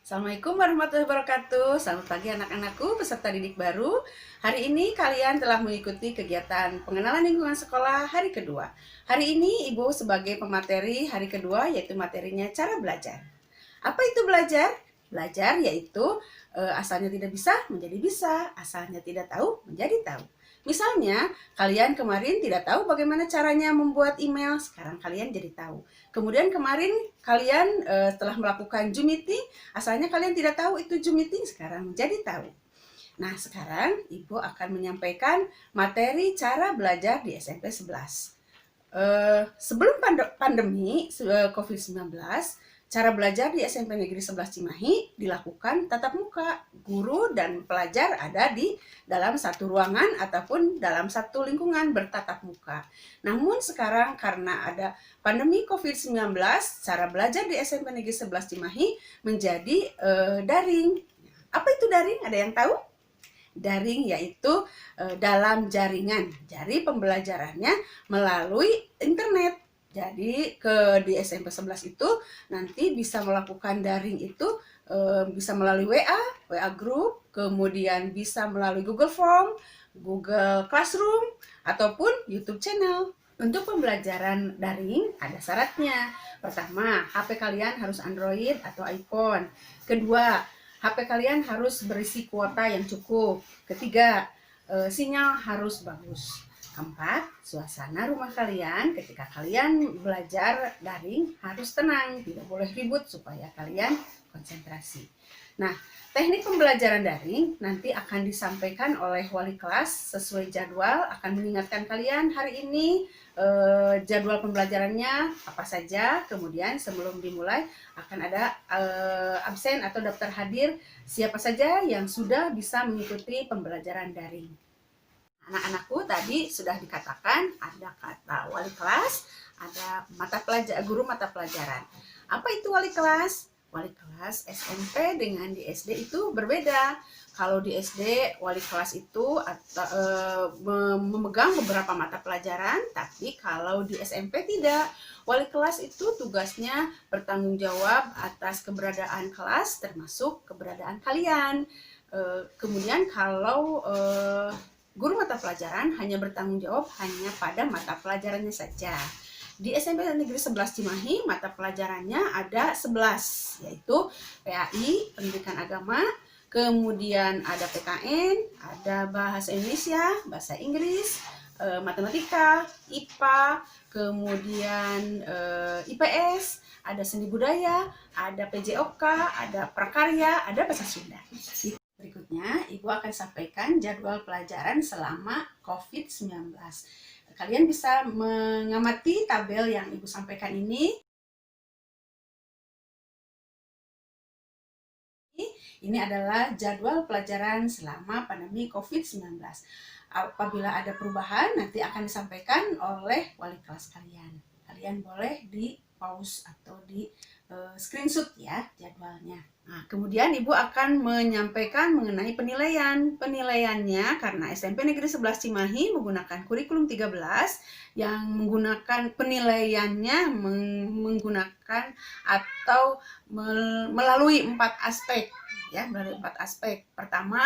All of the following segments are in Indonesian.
Assalamualaikum warahmatullahi wabarakatuh. Selamat pagi anak-anakku, peserta didik baru. Hari ini kalian telah mengikuti kegiatan pengenalan lingkungan sekolah hari kedua. Hari ini Ibu sebagai pemateri hari kedua, yaitu materinya cara belajar. Apa itu belajar? Belajar yaitu asalnya tidak bisa menjadi bisa, asalnya tidak tahu menjadi tahu. Misalnya, kalian kemarin tidak tahu bagaimana caranya membuat email, sekarang kalian jadi tahu. Kemudian kemarin kalian setelah melakukan Zoom meeting, asalnya kalian tidak tahu itu Zoom meeting, sekarang jadi tahu. Nah, sekarang Ibu akan menyampaikan materi cara belajar di SMP 11. Sebelum pandemi COVID-19, cara belajar di SMP Negeri 11 Cimahi dilakukan tatap muka. Guru dan pelajar ada di dalam satu ruangan ataupun dalam satu lingkungan bertatap muka. Namun sekarang karena ada pandemi COVID-19, cara belajar di SMP Negeri 11 Cimahi menjadi daring. Apa itu daring? Ada yang tahu? Daring yaitu dalam jaringan. Jadi pembelajarannya melalui internet. Jadi di SMP 11 itu nanti bisa melakukan daring itu bisa melalui WA group, kemudian bisa melalui Google Form, Google Classroom, ataupun YouTube channel. Untuk pembelajaran daring ada syaratnya. Pertama, HP kalian harus Android atau iPhone. Kedua, HP kalian harus berisi kuota yang cukup. Ketiga, sinyal harus bagus. Keempat, suasana rumah kalian ketika kalian belajar daring harus tenang, tidak boleh ribut supaya kalian konsentrasi. Nah, teknik pembelajaran daring nanti akan disampaikan oleh wali kelas sesuai jadwal, akan mengingatkan kalian hari ini jadwal pembelajarannya apa saja, kemudian sebelum dimulai akan ada absen atau daftar hadir siapa saja yang sudah bisa mengikuti pembelajaran daring. Anak-anakku tadi sudah dikatakan ada kata wali kelas, ada guru mata pelajaran. Apa itu wali kelas? Wali kelas SMP dengan di SD itu berbeda. Kalau di SD wali kelas itu memegang beberapa mata pelajaran, tapi kalau di SMP tidak. Wali kelas itu tugasnya bertanggung jawab atas keberadaan kelas termasuk keberadaan kalian. Kemudian kalau guru mata pelajaran hanya bertanggung jawab hanya pada mata pelajarannya saja. Di SMP Negeri 11 Cimahi, mata pelajarannya ada 11, yaitu PAI, Pendidikan Agama, kemudian ada PKN, ada Bahasa Indonesia, Bahasa Inggris, Matematika, IPA, kemudian IPS, ada Seni Budaya, ada PJOK, ada Prakarya, ada Bahasa Sunda. Berikutnya, Ibu akan sampaikan jadwal pelajaran selama COVID-19. Kalian bisa mengamati tabel yang Ibu sampaikan ini. Ini adalah jadwal pelajaran selama pandemi COVID-19. Apabila ada perubahan, nanti akan disampaikan oleh wali kelas kalian. Kalian boleh di pause atau di screenshot ya jadwalnya. Nah, kemudian Ibu akan menyampaikan mengenai penilaian. Penilaiannya karena SMP Negeri 11 Cimahi menggunakan kurikulum 13 yang menggunakan penilaiannya menggunakan atau melalui 4 aspek ya, melalui 4 aspek. Pertama,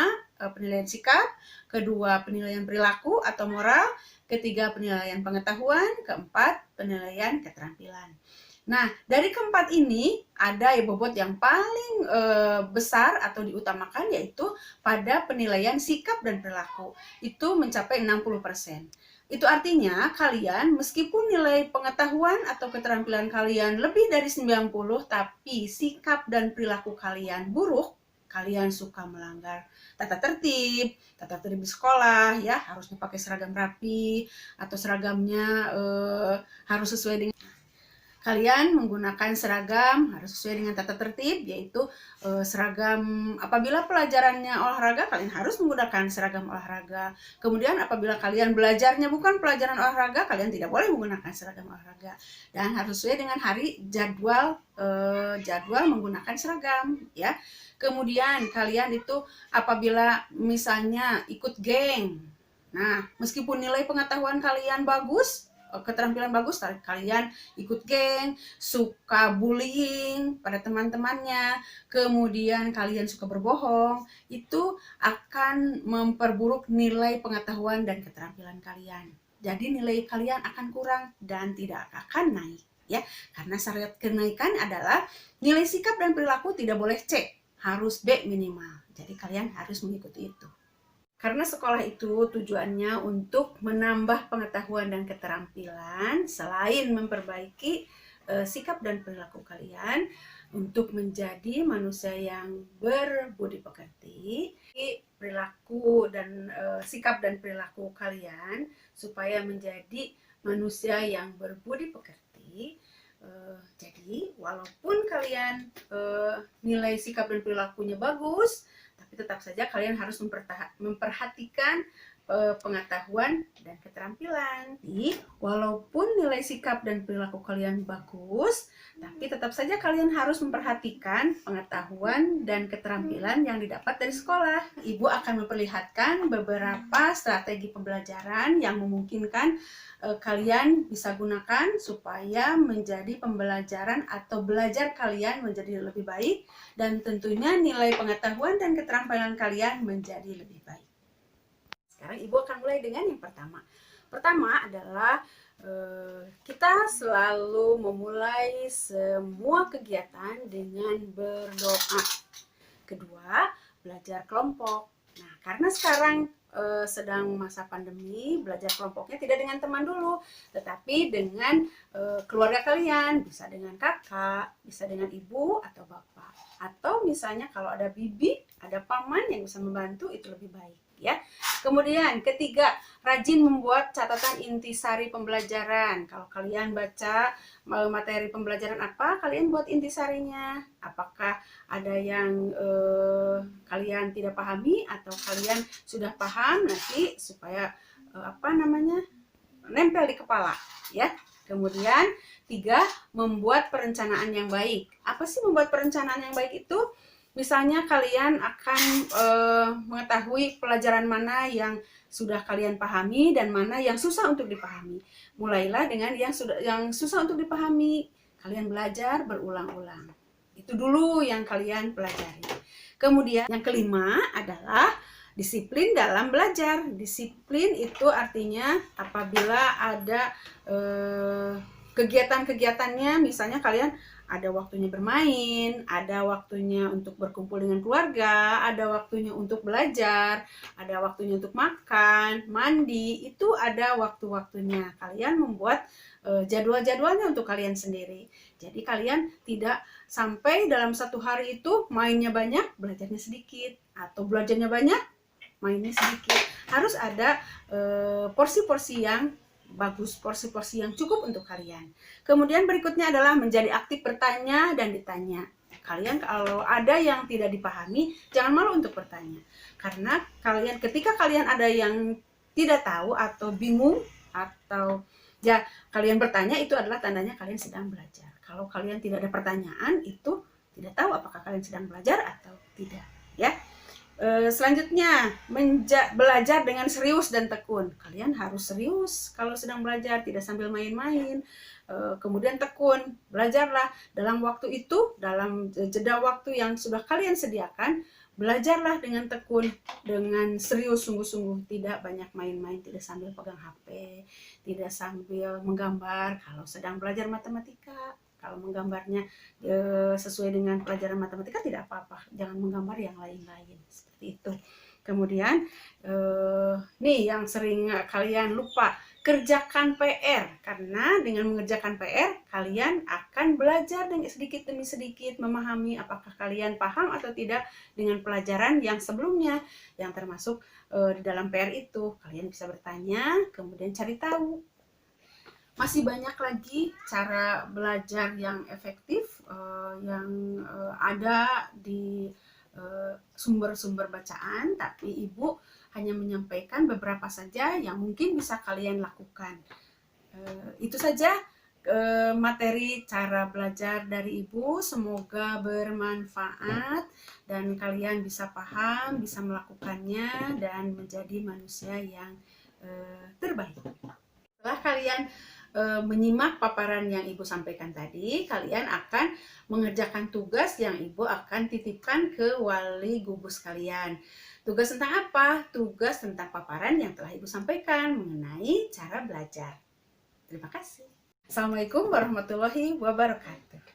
penilaian sikap, kedua penilaian perilaku atau moral, ketiga penilaian pengetahuan, keempat penilaian keterampilan. Nah, dari keempat ini ada bobot yang paling besar atau diutamakan yaitu pada penilaian sikap dan perilaku. Itu mencapai 60%. Itu artinya kalian meskipun nilai pengetahuan atau keterampilan kalian lebih dari 90, tapi sikap dan perilaku kalian buruk, kalian suka melanggar tata tertib di sekolah ya, harusnya pakai seragam rapi atau seragamnya harus sesuai dengan kalian menggunakan seragam harus sesuai dengan tata tertib, yaitu seragam apabila pelajarannya olahraga, kalian harus menggunakan seragam olahraga. Kemudian apabila kalian belajarnya bukan pelajaran olahraga, kalian tidak boleh menggunakan seragam olahraga. Dan harus sesuai dengan hari jadwal menggunakan seragam ya. Kemudian kalian itu apabila misalnya ikut geng, nah meskipun nilai pengetahuan kalian bagus, keterampilan bagus, kalian ikut geng, suka bullying pada teman-temannya, kemudian kalian suka berbohong, itu akan memperburuk nilai pengetahuan dan keterampilan kalian. Jadi nilai kalian akan kurang dan tidak akan naik, ya. Karena syarat kenaikan adalah nilai sikap dan perilaku tidak boleh C, harus B minimal. Jadi kalian harus mengikuti itu. Karena sekolah itu tujuannya untuk menambah pengetahuan dan keterampilan, selain memperbaiki sikap dan perilaku kalian untuk menjadi manusia yang berbudi pekerti, perilaku dan sikap dan perilaku kalian supaya menjadi manusia yang berbudi pekerti. Jadi walaupun kalian nilai sikap dan perilakunya bagus, tapi tetap saja kalian harus memperhatikan pengetahuan dan keterampilan. Jadi, walaupun nilai sikap dan perilaku kalian bagus, tapi tetap saja kalian harus memperhatikan pengetahuan dan keterampilan yang didapat dari sekolah. Ibu akan memperlihatkan beberapa strategi pembelajaran yang memungkinkan kalian bisa gunakan supaya menjadi pembelajaran atau belajar kalian menjadi lebih baik, dan tentunya nilai pengetahuan dan keterampilan kalian menjadi lebih baik. Sekarang Ibu akan mulai dengan yang pertama. Pertama adalah kita selalu memulai semua kegiatan dengan berdoa. Kedua, belajar kelompok. Nah, karena sekarang sedang masa pandemi, belajar kelompoknya tidak dengan teman dulu, tetapi dengan keluarga kalian, bisa dengan kakak, bisa dengan ibu atau bapak, atau misalnya kalau ada bibi, ada paman yang bisa membantu, itu lebih baik, ya. Kemudian ketiga, rajin membuat catatan intisari pembelajaran. Kalau kalian baca materi pembelajaran apa, kalian buat intisarinya. Apakah ada yang kalian tidak pahami atau kalian sudah paham, nanti supaya nempel di kepala, ya. Kemudian tiga, membuat perencanaan yang baik. Apa sih membuat perencanaan yang baik itu? Misalnya kalian akan mengetahui pelajaran mana yang sudah kalian pahami dan mana yang susah untuk dipahami. Mulailah dengan yang susah untuk dipahami. Kalian belajar berulang-ulang. Itu dulu yang kalian pelajari. Kemudian yang kelima adalah disiplin dalam belajar. Disiplin itu artinya apabila ada kegiatan-kegiatannya, misalnya kalian ada waktunya bermain, ada waktunya untuk berkumpul dengan keluarga, ada waktunya untuk belajar, ada waktunya untuk makan, mandi, itu ada waktu-waktunya. Kalian membuat jadwal-jadwalnya untuk kalian sendiri. Jadi kalian tidak sampai dalam satu hari itu mainnya banyak, belajarnya sedikit, atau belajarnya banyak, mainnya sedikit. Harus ada porsi-porsi yang bagus, porsi-porsi yang cukup untuk kalian. Kemudian berikutnya adalah menjadi aktif bertanya dan ditanya. Kalian kalau ada yang tidak dipahami, jangan malu untuk bertanya. Karena ketika kalian ada yang tidak tahu atau bingung atau ya kalian bertanya, itu adalah tandanya kalian sedang belajar. Kalau kalian tidak ada pertanyaan, itu tidak tahu apakah kalian sedang belajar atau tidak, ya. Selanjutnya, belajar dengan serius dan tekun. Kalian harus serius kalau sedang belajar, tidak sambil main-main. Kemudian tekun, belajarlah dalam waktu itu, dalam jeda waktu yang sudah kalian sediakan, belajarlah dengan tekun, dengan serius, sungguh-sungguh, tidak banyak main-main, tidak sambil pegang HP, tidak sambil menggambar kalau sedang belajar matematika. Kalau menggambarnya sesuai dengan pelajaran matematika tidak apa-apa, jangan menggambar yang lain-lain, seperti itu. Kemudian nih yang sering kalian lupa, kerjakan PR, karena dengan mengerjakan PR kalian akan belajar dengan sedikit demi sedikit memahami apakah kalian paham atau tidak dengan pelajaran yang sebelumnya, yang termasuk di dalam PR itu kalian bisa bertanya, kemudian cari tahu. Masih banyak lagi cara belajar yang efektif yang ada di sumber-sumber bacaan, tapi Ibu hanya menyampaikan beberapa saja yang mungkin bisa kalian lakukan. Itu saja materi cara belajar dari Ibu, semoga bermanfaat dan kalian bisa paham, bisa melakukannya dan menjadi manusia yang terbaik. Setelah kalian menyimak paparan yang Ibu sampaikan tadi, kalian akan mengerjakan tugas yang Ibu akan titipkan ke wali gubus kalian. Tugas tentang apa? Tugas tentang paparan yang telah Ibu sampaikan mengenai cara belajar. Terima kasih. Assalamualaikum warahmatullahi wabarakatuh.